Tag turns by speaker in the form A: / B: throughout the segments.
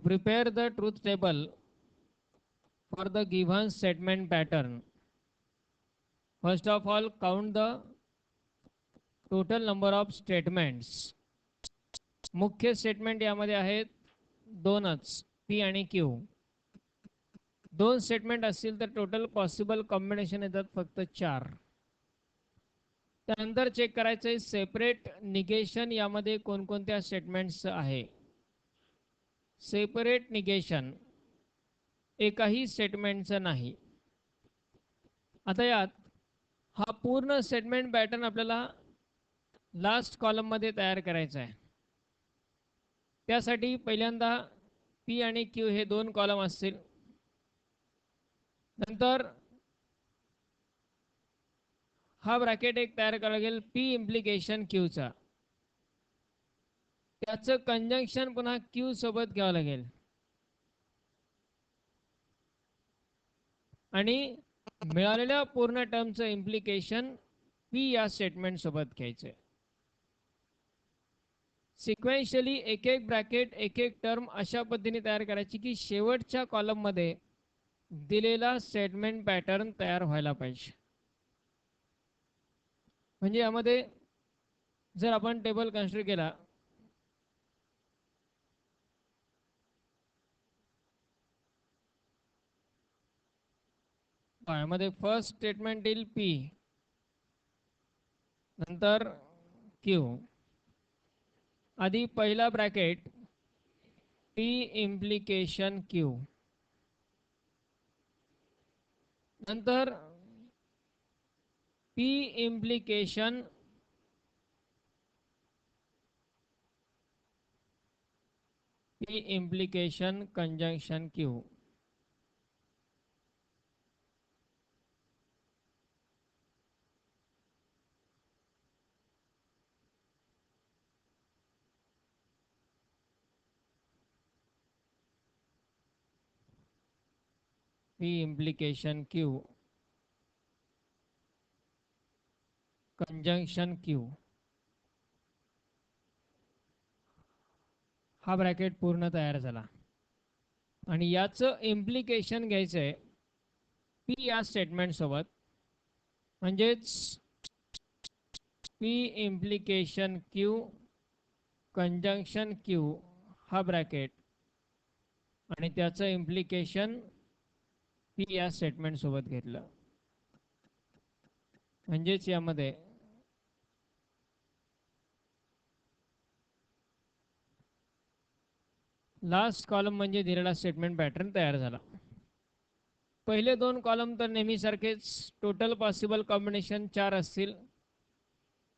A: prepare the truth table for the given statement pattern, first of all count the total number of statements. मुख्य statement यामध्ये आहेत दोनच, P आणि Q. दोन statement असतील तर टोटल पॉसिबल कॉम्बिनेशन येतात फक्त 4. त्यानंतर चेक करायचं आहे सेपरेट निगेशन यामध्ये कोणकोणत्या स्टेटमेंट्स आहे. सेपरेट निगेशन एकाही स्टेटमेंटचं नाही. आता यात हा पूर्ण स्टेटमेंट पॅटर्न आपल्याला लास्ट कॉलम मध्ये तयार करायचा आहे. त्यासाठी पहिल्यांदा पी आणि क्यू हे दोन कॉलम असतील. नंतर हा ब्रॅकेट एक तयार करावा लागेल पी इम्प्लिकेशन क्यूचा. त्याचं कंजंक्शन पुन्हा क्यू सोबत घ्यावं लागेल आणि मिळालेल्या पूर्ण टर्मचं इम्प्लिकेशन पी या स्टेटमेंट सोबत घ्यायचं. सिक्वेन्शियली एक एक ब्रॅकेट एक एक टर्म अशा पद्धतीने तयार करायची की शेवटच्या कॉलम मध्ये दिलेला स्टेटमेंट पॅटर्न तयार व्हायला पाहिजे. म्हणजे यामध्ये जर आपण टेबल कन्स्ट्रक्ट केला यामध्ये फर्स्ट स्टेटमेंट येईल पी, नंतर क्यू. आधी पहिला ब्रॅकेट पी इम्प्लिकेशन क्यू, नंतर P implication conjunction Q. P implication Q conjunction Q. हा ब्रॅकेट पूर्ण तयार झाला आणि याचं इम्प्लिकेशन घ्यायचं आहे पी या स्टेटमेंट सोबत. म्हणजेच P implication Q conjunction Q हा ब्रॅकेट आणि त्याचं इम्प्लिकेशन पी या स्टेटमेंट सोबत घेतलं. म्हणजेच यामध्ये लास्ट कॉलम म्हणजे दिलेला स्टेटमेंट पॅटर्न तयार झाला. पहिले दोन कॉलम तर नेहमीसारखेच टोटल पॉसिबल कॉम्बिनेशन 4 असतील.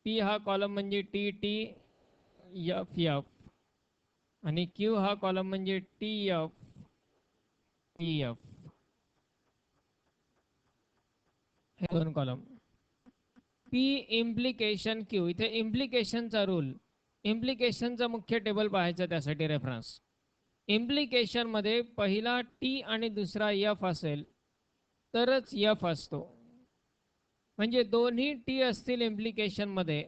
A: पी हा कॉलम म्हणजे टी टी एफ एफ आणि क्यू हा कॉलम म्हणजे टी एफ टी एफ. हे दोन कॉलम. पी इम्प्लिकेशन क्यू, इथे इम्प्लिकेशनचा रूल, इम्प्लिकेशनचा मुख्य टेबल पाहायचा त्यासाठी रेफरन्स. इम्प्लिकेशन मध्ये पहिला टी आणि दुसरा एफ असेल तरच एफ असतो. म्हणजे दोन्ही टी असतील इम्प्लिकेशन मध्ये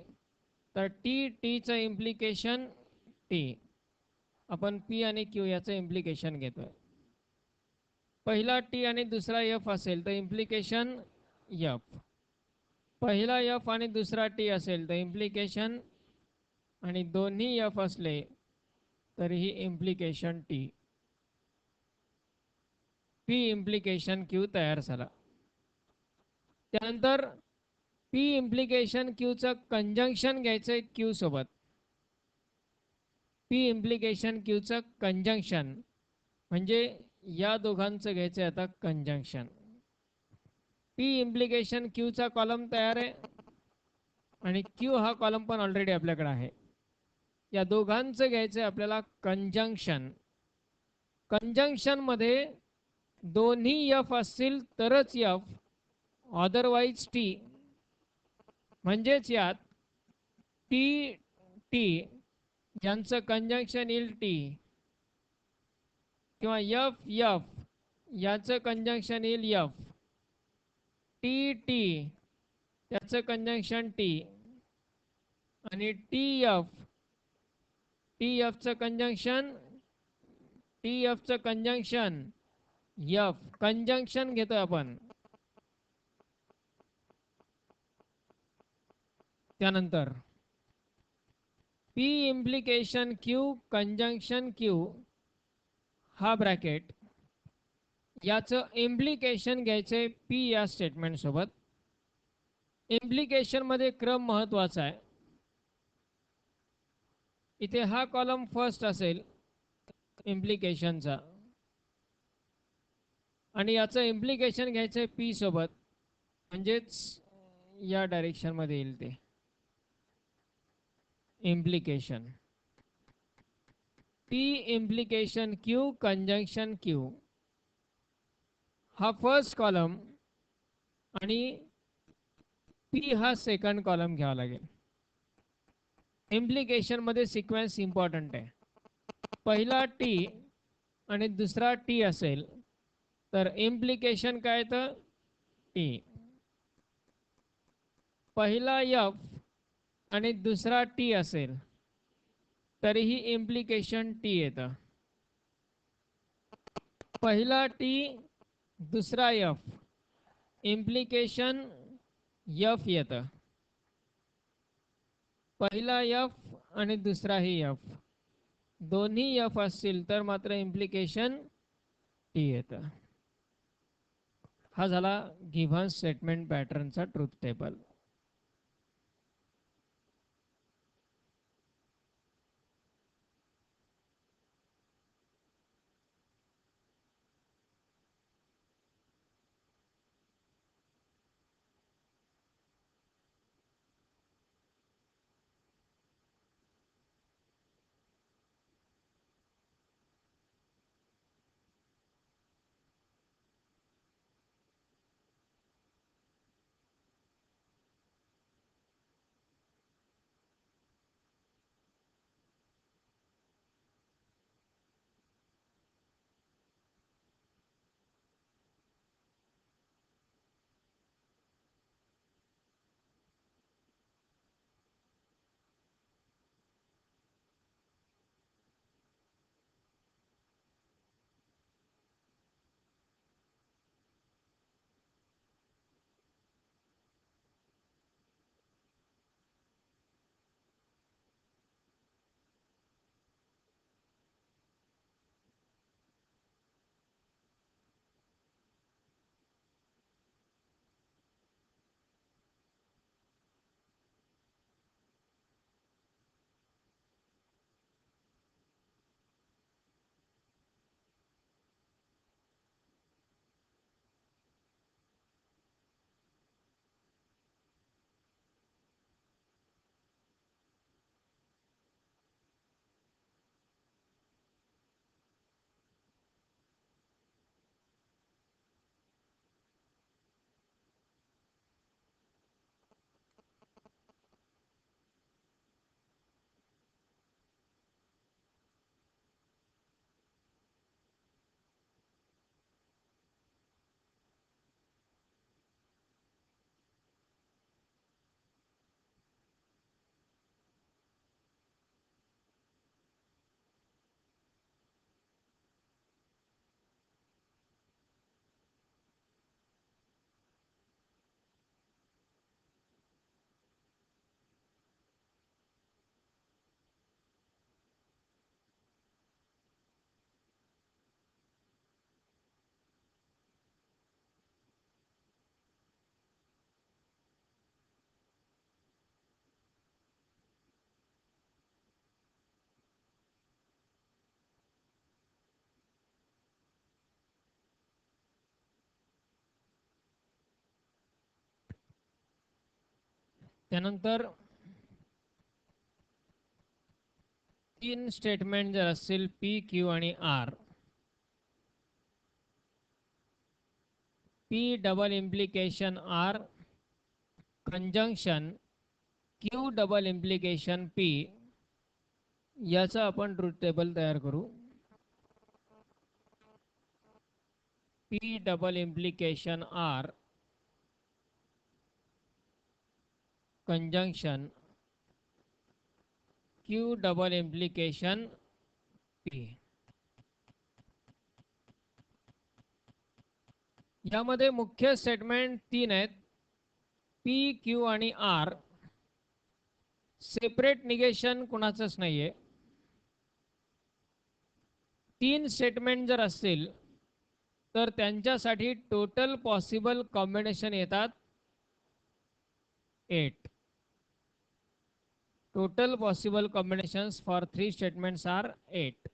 A: तर टी टीचं इम्प्लिकेशन टी. आपण पी आणि क्यू याचं इम्प्लिकेशन घेतोय. पहिला टी आणि दुसरा एफ असेल तर इम्प्लिकेशन एफ. पहिला एफ आणि दुसरा टी असेल तर इम्प्लिकेशन, आणि दोन्ही एफ असले तरीही implication T. P implication Q तयार झाला. त्यानंतर पी इम्प्लिकेशन क्यूचं कंजंक्शन घ्यायचं क्यू सोबत. पी इम्प्लिकेशन क्यूचं कंजंक्शन म्हणजे या दोघांचं घ्यायचं आता कंजंक्शन. पी इम्प्लिकेशन क्यूचा कॉलम तयार आहे आणि क्यू हा कॉलम पण ऑलरेडी आपल्याकडे आहे. या दोघांचं घ्यायचं आपल्याला कंजंक्शन. कंजंक्शन मध्ये दोन्ही एफ असतील तरच एफ, अदरवाइज टी. म्हणजेच यात टी टी यांचं कंजंक्शन येईल टी किंवा एफ एफ याचं कंजंक्शन येईल एफ. टी टी त्याचं कंजंक्शन टी आणि टी एफ टी एफचं कंजंक्शन टी एफचं कंजंक्शन एफ, कंजंक्शन घेतोय आपण. त्यानंतर P implication Q conjunction Q हा ब्रॅकेट, याचं इम्प्लिकेशन घ्यायचंय पी या स्टेटमेंट सोबत. इम्प्लिकेशन मध्ये क्रम महत्वाचा आहे. इथे हा कॉलम फर्स्ट असेल इम्प्लिकेशनचा, आणि याचं इम्प्लिकेशन घ्यायचंय पी सोबत, म्हणजेच या डायरेक्शन मध्ये येईल ते implication. P implication Q conjunction Q हा फर्स्ट कॉलम आणि पी हा सेकंड कॉलम घ्यावा लागेल. इम्प्लिकेशन मध्ये सिक्वेन्स इम्पॉर्टंट आहे. पहिला टी आणि दुसरा टी असेल तर इम्प्लिकेशन काय, तर टी. पहिला एफ आणि दुसरा टी असेल तरीही इम्प्लिकेशन टी येतं. पहिला टी दुसरा एफ, इम्प्लिकेशन एफ येतं. पहिला एफ आणि दुसराही एफ, दोन्ही एफ असतील तर मात्र इम्प्लिकेशन टी येतं. हा झाला गिव्हन स्टेटमेंट पॅटर्नचा ट्रुथ टेबल. त्यानंतर तीन स्टेटमेंट जर असतील पी क्यू आणि R, P double implication R conjunction Q double implication P, याचा आपण ट्रुथ टेबल तयार करू. P double implication R conjunction Q double implication P. यामध्ये मुख्य स्टेटमेंट तीन आहेत, पी, क्यू आणि आर. सेपरेट निगेशन कुणाचंच नाहीये. तीन स्टेटमेंट जर असतील तर त्यांच्यासाठी टोटल पॉसिबल कॉम्बिनेशन येतात 8. Total possible combinations for 3 statements are 8.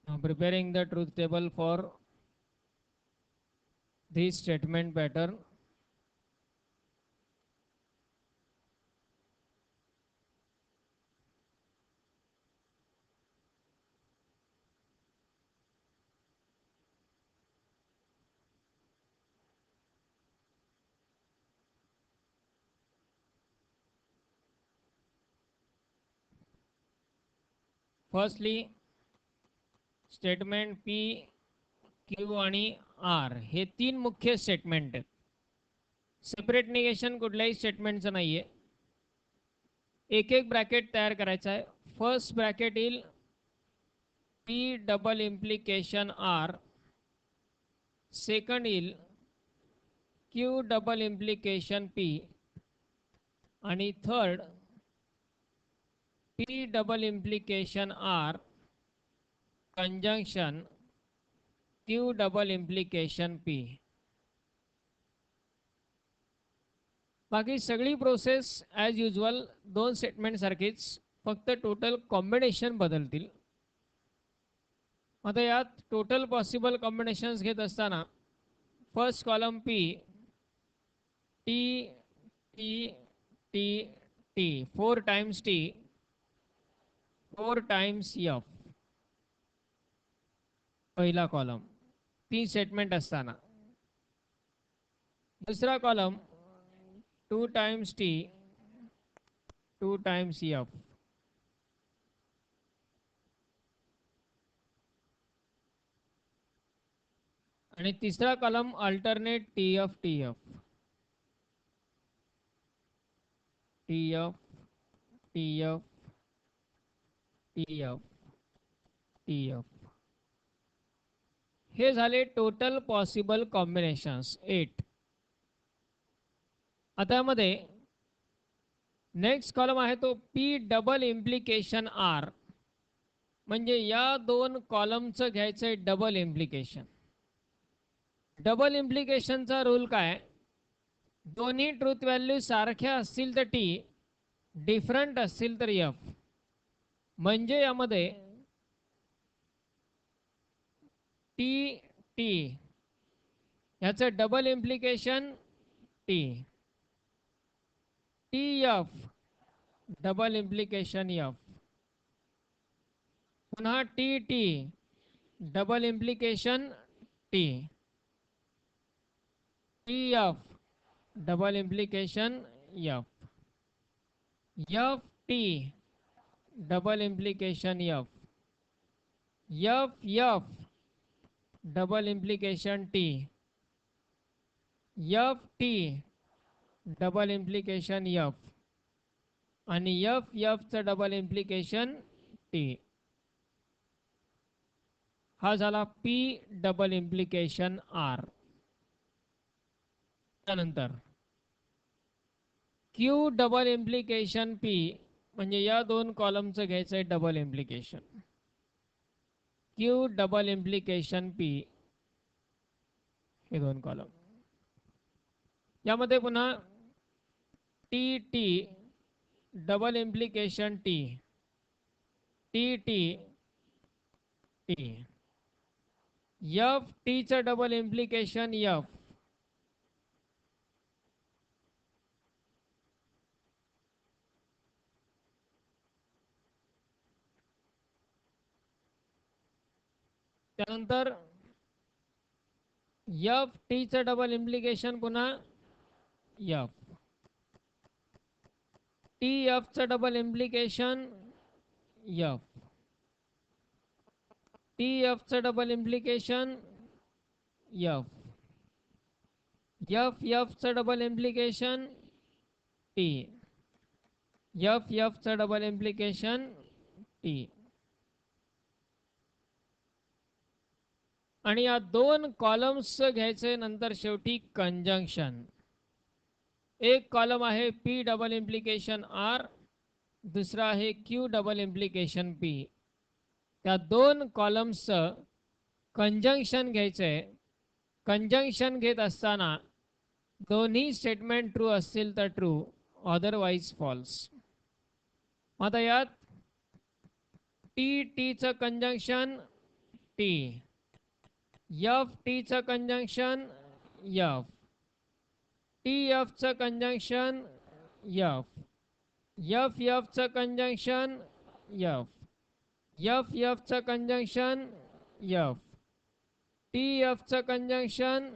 A: Now preparing the truth table for this statement pattern. Firstly, statement P, Q आणि आर हे तीन मुख्य स्टेटमेंट आहेत. सेपरेट निगेशन कुठल्याही स्टेटमेंटचं नाहीये. एक एक ब्रॅकेट तयार करायचा आहे. फर्स्ट ब्रॅकेट येईल P double implication R. Second येईल क्यू डबल इम्प्लिकेशन पी. आणि third P double implication R conjunction Q double implication P. बाकी सगळी प्रोसेस ॲज युजल दोन स्टेटमेंट सारखीच, फक्त टोटल कॉम्बिनेशन बदलतील. आता यात टोटल पॉसिबल कॉम्बिनेशन्स घेत असताना first column P, T T T T 4 times T 4 times F. पहिला कॉलम 3 स्टेटमेंट असताना. दुसरा column 2 times T 2 times F. आणि तिसरा column alternate T F T F T F T F T F T F. हे झाले total possible combinations 8. आता यामध्ये next column आहे तो पी डबल इम्प्लिकेशन आर. म्हणजे या दोन कॉलमचं घ्यायचंय डबल इम्प्लिकेशन. डबल इम्प्लिकेशनचा रूल काय, दोन्ही ट्रूथ व्हॅल्यू सारख्या असतील तर टी, डिफरंट असतील तर एफ. म्हणजे यामध्ये टी टी ह्याचं double implication T, T F double implication F, पुन्हा T T double implication T, T F double implication F, F T double implication F, F F double implication T, F T double implication F आणि F एफचं double implication T. हा झाला P double implication R. त्यानंतर Q double implication P, म्हणजे या दोन कॉलमचं घ्यायचंय double implication. Q double implication P हे दोन कॉलम. यामध्ये पुन्हा T T double implication T, T T T, F टीचं डबल इम्प्लिकेशन एफ, त्यानंतर एफ टीचं डबल इम्प्लिकेशन पुन्हा एफ, टी एफचं डबल इम्प्लिकेशन एफ, टी एफचं डबल इम्प्लिकेशन F. Fचं डबल इम्प्लिकेशन T. Fचं डबल इम्प्लिकेशन T. आणि या दोन कॉलम्स घ्यायचे नंतर शेवटी कंजंक्शन. एक कॉलम आहे P डबल इम्प्लिकेशन R, दुसरा आहे Q डबल इम्प्लिकेशन P. त्या दोन कॉलम्सचं कंजंक्शन घ्यायचंय. कंजंक्शन घेत असताना दोन्ही स्टेटमेंट ट्रू असतील तर ट्रू, अदरवाईज फॉल्स. आता यात टीचं कंजंक्शन टी, टीचं कंजंक्शन एफ, टीएफचं कंजंक्शन एफ, एफचं कंजंक्शन एफ, एफचं कंजंक्शन एफ, टीएफचं कंजंक्शन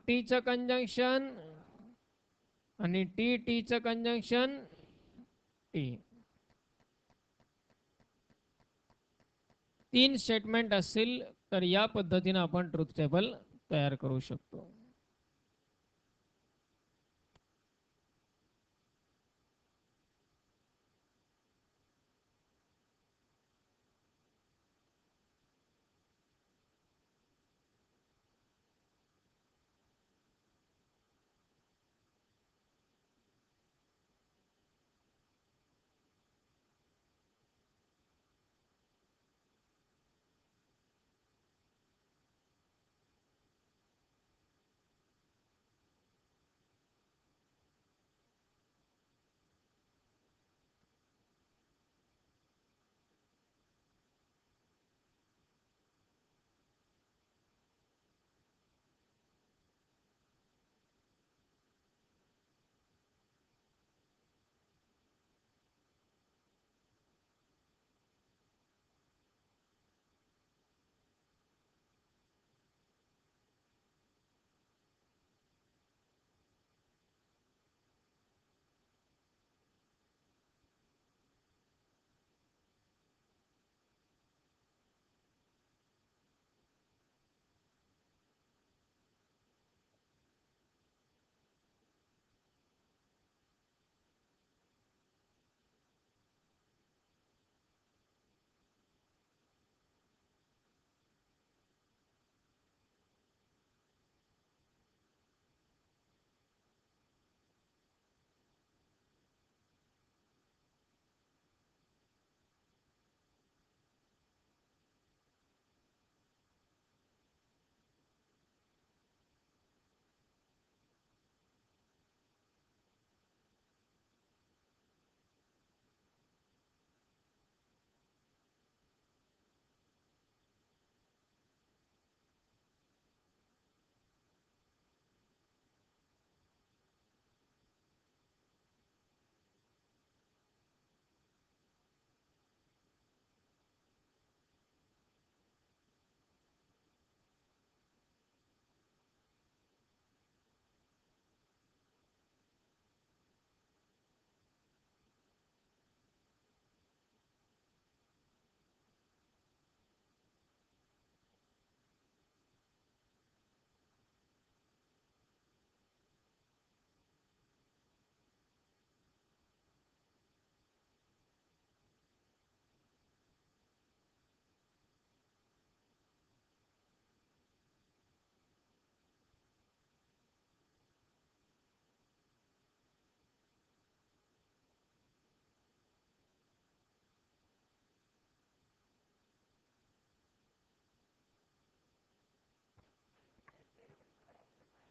A: टीचं कंजंक्शन आणि टीचं कंजंक्शन टी. 3 स्टेटमेंट असतील तर या पद्धतीने आपण ट्रुथ टेबल तयार करू शकतो.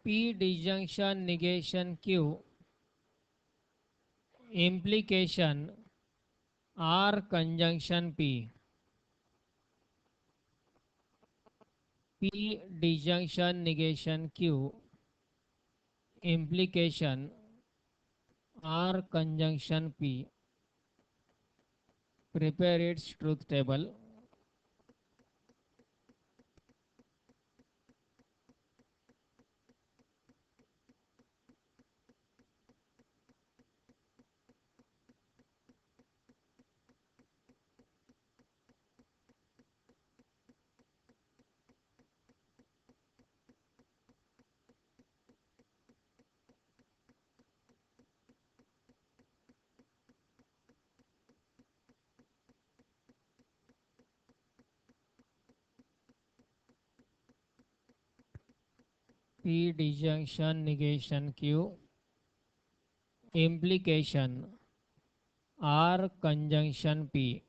A: P disjunction negation Q, implication R conjunction P. P disjunction negation Q, implication R conjunction P. Prepare its truth table. P disjunction negation Q, implication R conjunction P.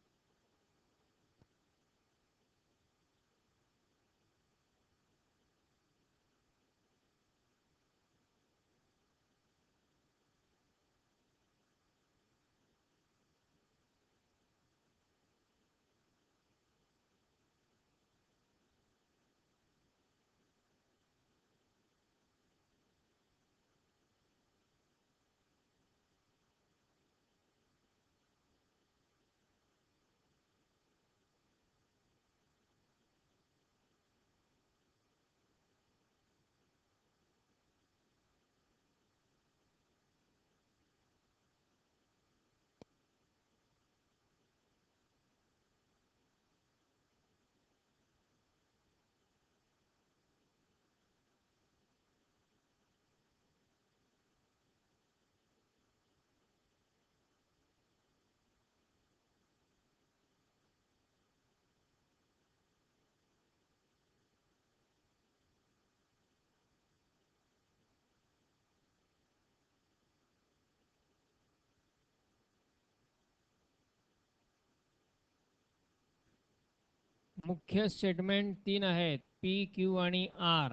A: मुख्य statement 3 आहेत, P, Q आणि R.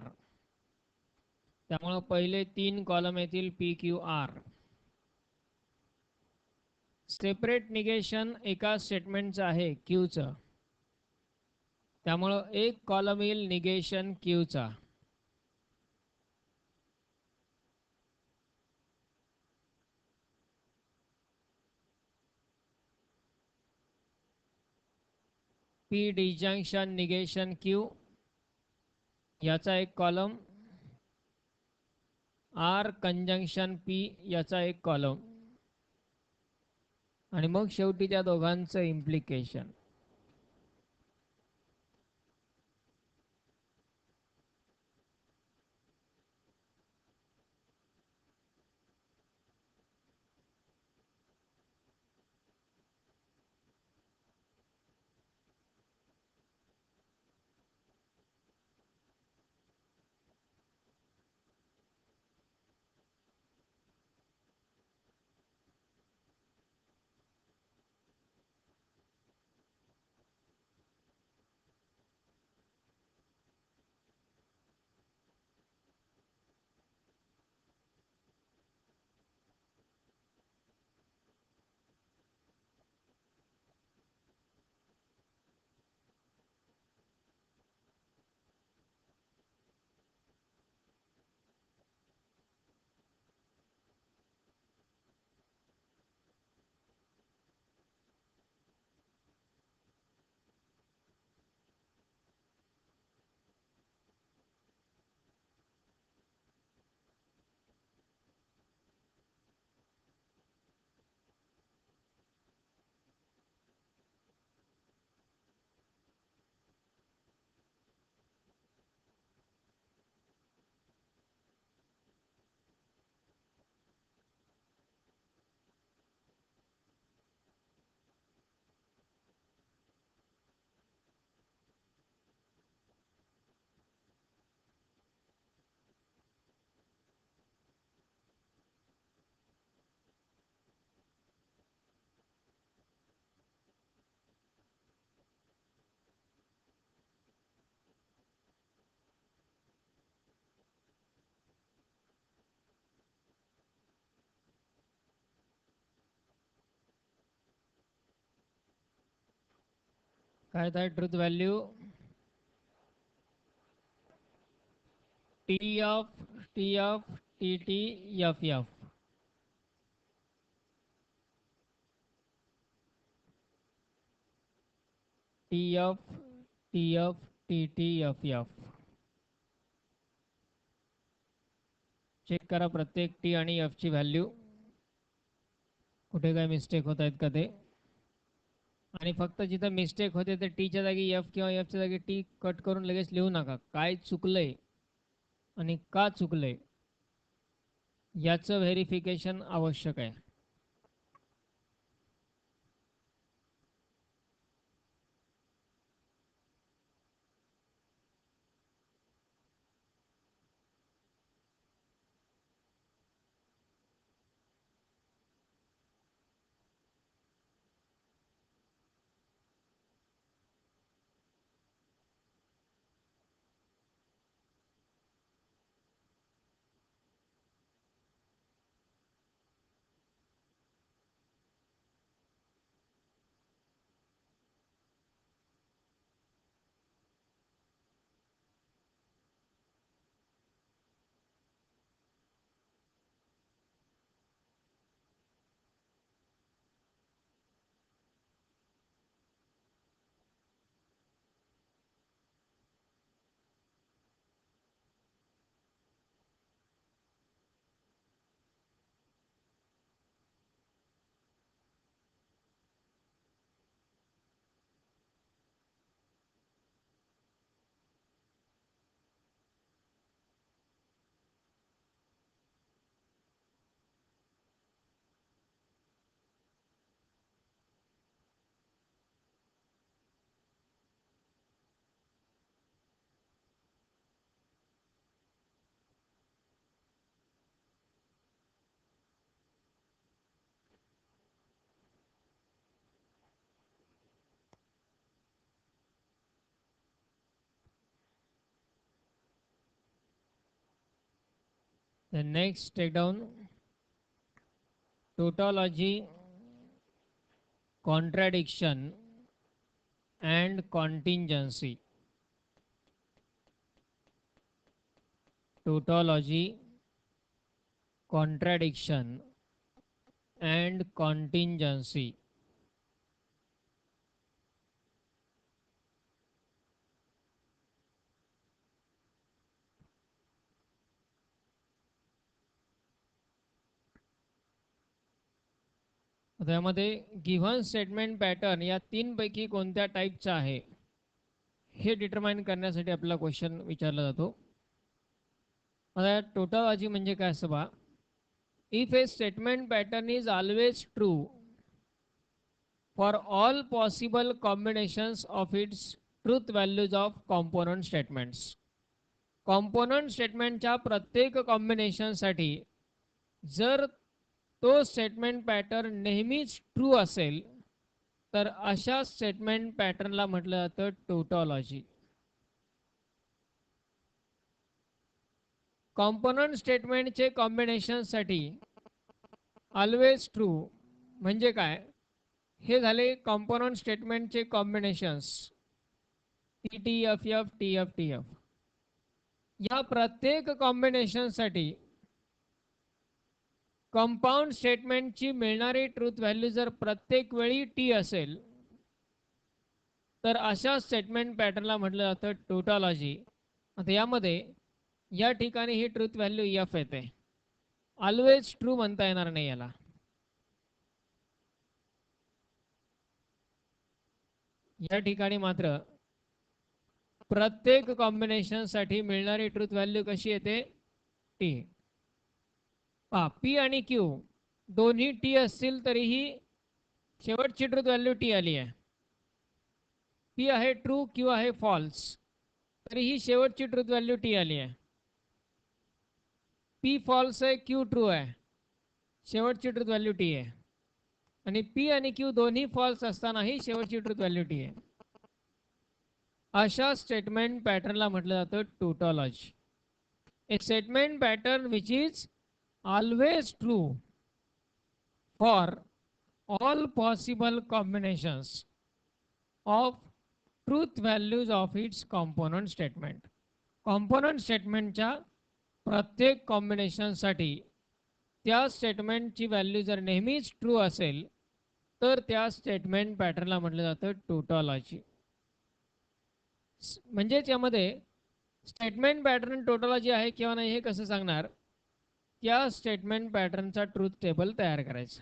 A: त्यामुळे पहिले 3 column येतील P, Q, R. Separate negation एका स्टेटमेंटचं आहे Qचं. त्यामुळं एक कॉलम येईल negation Qचा. P disjunction negation Q याचा एक कॉलम, R कंजंक्शन P याचा एक कॉलम, आणि मग शेवटी त्या दोघांचं इम्प्लिकेशन. काय आहे truth value? T of TT FF. TF TT FF. Check करा प्रत्येक T आणि F ची व्हॅल्यू, कुठे काय मिस्टेक होत आहेत का ते. आणि फक्त जिथं मिस्टेक होते ते टीच्या जागी F किंवा Fच्या जागी T कट करून लगेच लिहू नका. काय चुकलंय आणि का चुकलंय याचं व्हेरिफिकेशन आवश्यक आहे. The next take down tautology, contradiction and contingency. Tautology, contradiction and contingency. त्यामध्ये गिव्हन स्टेटमेंट पॅटर्न या तीन पैकी कोणत्या टाईपचा आहे हे डिटरमाइन करण्यासाठी आपला क्वेश्चन विचारला जातो. आता टोटॉलॉजी म्हणजे काय असं बा, if a statement pattern is always true for all possible combinations of its truth values of component statements. Component स्टेटमेंटच्या प्रत्येक कॉम्बिनेशनसाठी जर तो स्टेटमेंट पॅटर्न नेहमीच ट्रू असेल तर अशा स्टेटमेंट पॅटर्नला म्हटलं जातं टोटॉलॉजी. कॉम्पोनंट स्टेटमेंटचे कॉम्बिनेशनसाठी ऑलवेज ट्रू म्हणजे काय, हे झाले कॉम्पोनंट स्टेटमेंटचे combinations T T F F T F T F. या प्रत्येक कॉम्बिनेशनसाठी कंपाऊंड स्टेटमेंटची मिळणारी ट्रूथ व्हॅल्यू जर प्रत्येक वेळी टी असेल तर अशा स्टेटमेंट पॅटर्नला म्हटलं जातं टोटॉलॉजी. आता यामध्ये या ठिकाणी ही ट्रूथ व्हॅल्यू एफ येते, ऑलवेज ट्रू म्हणता येणार नाही याला. या ठिकाणी मात्र प्रत्येक कॉम्बिनेशन साठी मिळणारी ट्रूथ व्हॅल्यू कशी येते, टी. पी आणि क्यू दोन्ही टी असतील तरीही शेवटची ट्रूथ व्हॅल्यू टी आली आहे. पी आहे ट्रू, क्यू आहे फॉल्स, तरीही शेवटची ट्रूथ व्हॅल्यू टी आली आहे. पी फॉल्स आहे, क्यू ट्रू आहे, शेवटची ट्रूथ व्हॅल्यू टी आहे. आणि पी आणि क्यू दोन्ही फॉल्स असतानाही शेवटची ट्रूथ व्हॅल्यू टी आहे. अशा स्टेटमेंट पॅटर्नला म्हटलं जातं tautology. A statement pattern which is always true for all possible combinations of truth values of its component statement. Component स्टेटमेंटच्या प्रत्येक कॉम्बिनेशनसाठी त्या स्टेटमेंटची व्हॅल्यू जर नेहमीच ट्रू असेल तर त्या स्टेटमेंट पॅटर्नला म्हटलं जातं टोटॉलॉजी. म्हणजेच यामध्ये स्टेटमेंट पॅटर्न टोटॉलॉजी आहे किंवा नाही हे कसं सांगणार, त्या स्टेटमेंट पॅटर्नचा ट्रूथ टेबल तयार करायचा.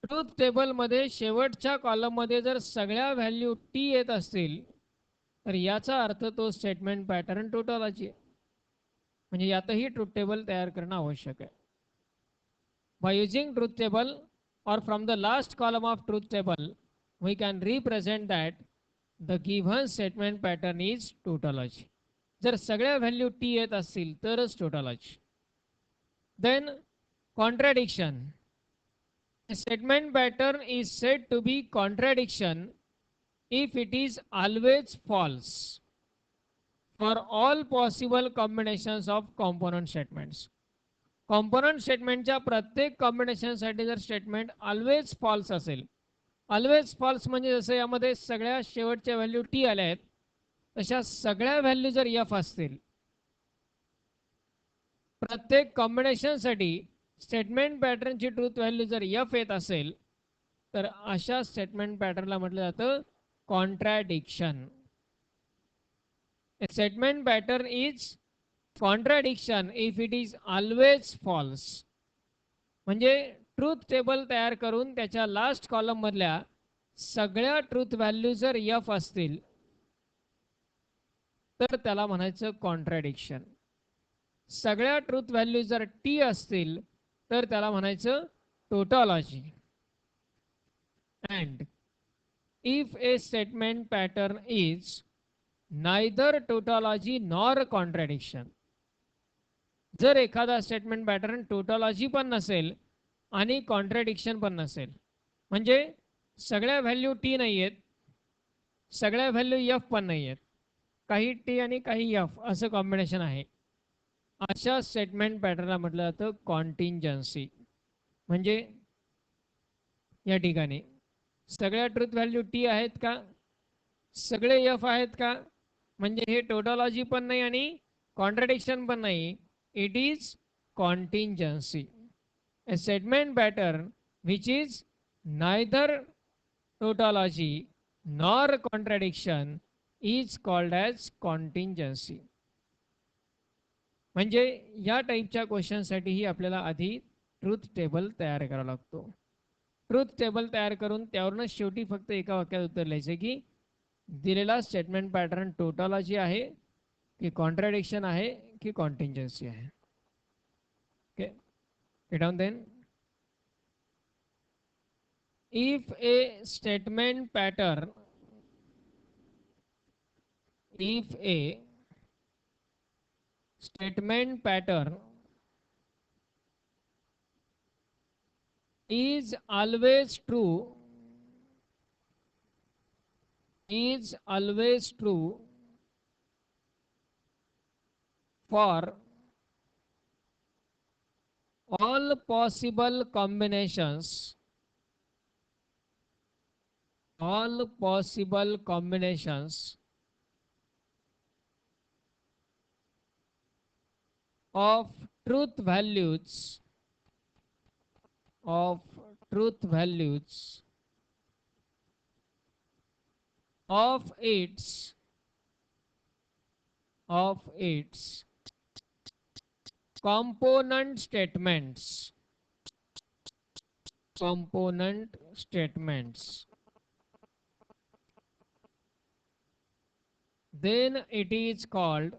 A: ट्रूथ टेबलमध्ये शेवटच्या कॉलममध्ये जर सगळ्या व्हॅल्यू टी येत असतील तर याचा अर्थ तो स्टेटमेंट पॅटर्न टोटॉलॉजी आहे. म्हणजे यातही ट्रूथ टेबल तयार करणं आवश्यक आहे. By using truth table or from the last column of truth table we can represent that the given statement pattern is tautology. जर सगळ्या व्हॅल्यू टी येत असतील तरच tautology. Then contradiction. Statement pattern is said to be contradiction if it is always false for all possible combinations of component statements. Component स्टेटमेंटच्या प्रत्येक कॉम्बिनेशनसाठी जर statement always false असेल, always false म्हणजे जसं यामध्ये सगळ्या शेवटच्या व्हॅल्यू टी आल्या आहेत तशा सगळ्या व्हॅल्यू जर एफ असतील, प्रत्येक कॉम्बिनेशनसाठी स्टेटमेंट पॅटर्नची ट्रूथ व्हॅल्यू जर एफ येत असेल तर अशा स्टेटमेंट पॅटर्नला म्हटलं जातं contradiction. Statement pattern is contradiction if it is always false. म्हणजे ट्रूथ टेबल तयार करून त्याच्या लास्ट कॉलम मधल्या सगळ्या ट्रूथ व्हॅल्यू जर एफ असतील तर त्याला म्हणायचं कॉन्ट्रॅडिक्शन. सगळ्या ट्रूथ व्हॅल्यू जर टी असतील तर त्याला म्हणायचं tautology. And if a statement pattern is neither tautology nor contradiction. जर एखादा स्टेटमेंट पॅटर्न टोटॉलॉजी पण नसेल आणि कॉन्ट्रॅडिक्शन पण नसेल, म्हणजे सगळ्या व्हॅल्यू टी नाही आहेत, सगळ्या व्हॅल्यू एफ पण नाही आहेत, काही टी आणि काही एफ असं कॉम्बिनेशन आहे, अशा स्टेटमेंट पॅटर्नला म्हटलं जातं कॉन्टिंजन्सी. म्हणजे या ठिकाणी सगळ्या ट्रूथ व्हॅल्यू टी आहेत का, सगळे एफ आहेत का, म्हणजे हे टोटॉलॉजी पण नाही आणि कॉन्ट्रडिक्शन पण नाही. It is contingency. A statement pattern which is neither tautology nor contradiction is called as contingency. म्हणजे या टाईपच्या क्वेश्चनसाठीही आपल्याला आधी ट्रूथ टेबल तयार करावा लागतो. ट्रूथ टेबल तयार करून त्यावरूनच शेवटी फक्त एका वाक्यात उत्तर लिहायचं की दिलेला स्टेटमेंट पॅटर्न टोटॉलॉजी आहे की कॉन्ट्रडिक्शन आहे की कॉन्टिंजन्सी आहे. Okay, it down then. If a statement pattern, if a statement pattern is always true, is always true for all possible combinations, all possible combinations of truth values, of truth values of its component statements, component statements, then it is called,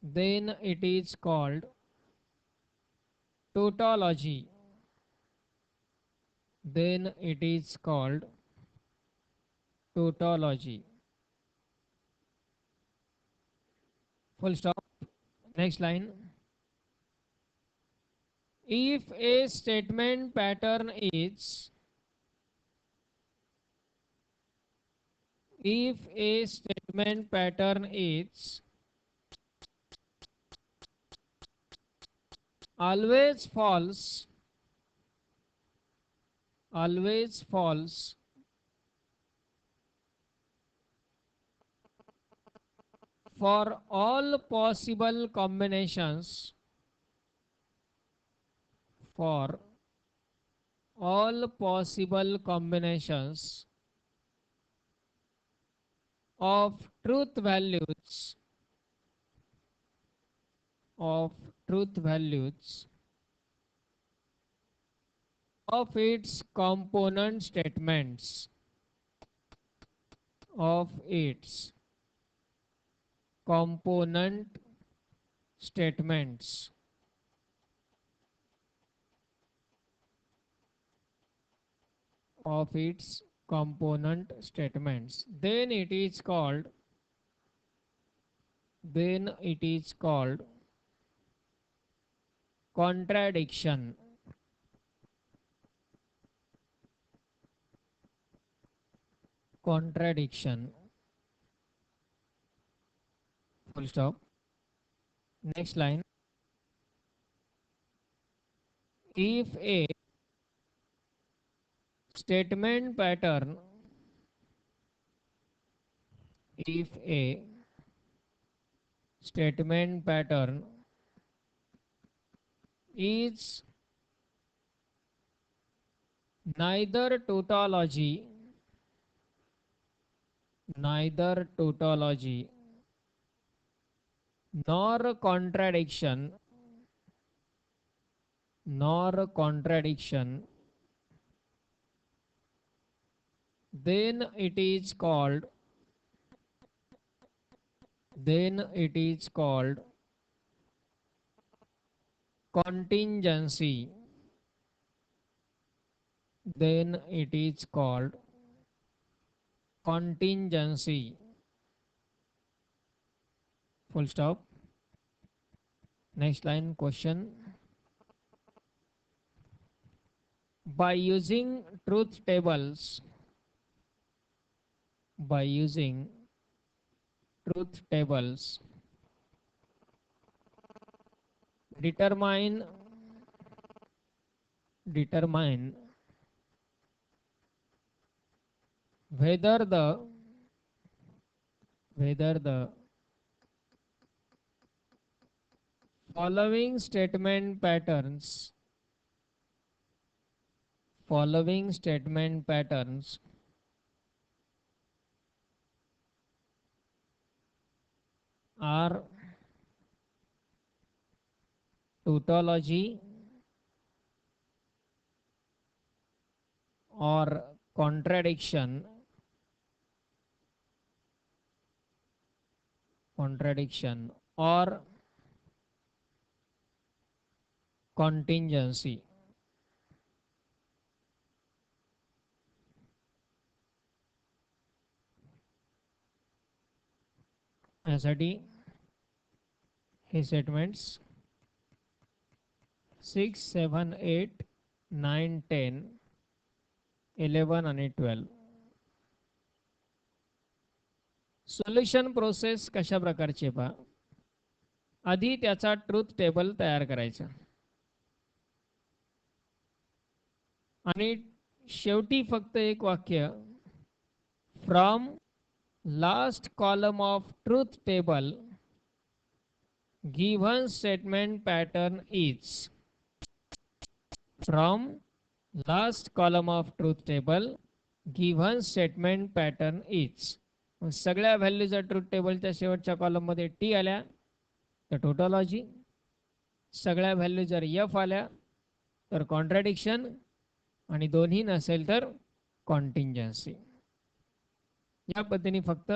A: then it is called tautology, then it is called tautology. Full stop. Next line. If a statement pattern is, if a statement pattern is always false, always false for all possible combinations, for all possible combinations of truth values, of truth values of its component statements, of its component statements, of its component statements, then it is called, then it is called contradiction, contradiction. Full stop. Next line. If a statement pattern, if a statement pattern is neither tautology, neither tautology nor contradiction, nor contradiction, then it is called, then it is called contingency, then it is called contingency. Full stop. Next line question. By using truth tables, by using truth tables, determine whether the following statement patterns are tautology or contradiction or contingency. यासाठी हे statements 6, 7, 8, 9, 10, 11 आणि 12. Solution process कशा प्रकारची आहे पहा. आधी त्याचा truth table तयार करायचा आणि शेवटी फक्त एक वाक्य from last column of truth table given statement pattern is. From last column of truth table given statement pattern is. सगळ्या व्हॅल्यूज ट्रूथ टेबलच्या शेवटच्या कॉलम मध्ये टी आल्या तर टोटोलॉजी, सगळ्या व्हॅल्यू जर एफ आल्या तर कॉन्ट्रॅडिक्शन आणि दोन्ही नसेल तर कॉन्टिंजन्सी. या पद्धतीने फक्त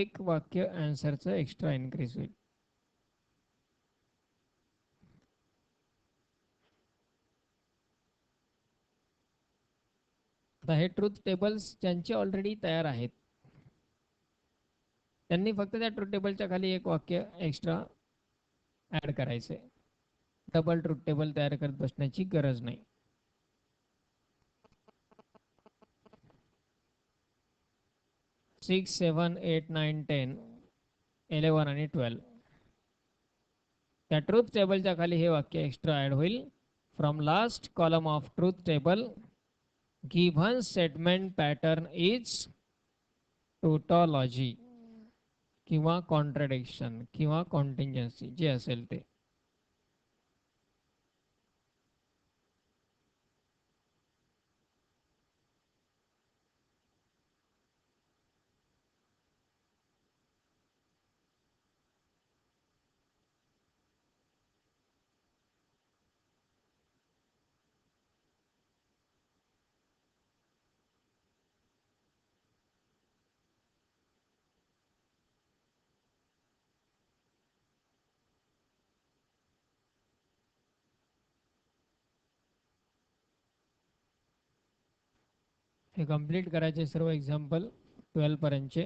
A: एक वाक्य आन्सरचं एक्स्ट्रा इन्क्रीज होईल. आता हे ट्रूथ टेबल्स ज्यांचे ऑलरेडी तयार आहेत त्यांनी फक्त त्या ट्रूथ टेबलच्या खाली एक वाक्य एक्स्ट्रा ऍड करायचे. डबल ट्रूथ टेबल तयार करत बसण्याची गरज नाही. सिक्स, 7, 8, 9, 10, 11 आणि 12 त्या ट्रूथ टेबलच्या खाली हे वाक्य एक्स्ट्रा ऍड होईल. From last column of truth table given statement pattern is tautology किंवा कॉन्ट्रडिक्शन किंवा कॉन्टिंजन्सी जे असेल ते. हे कंप्लीट करायचे सर्व एक्झाम्पल 12 पर्यंतचे.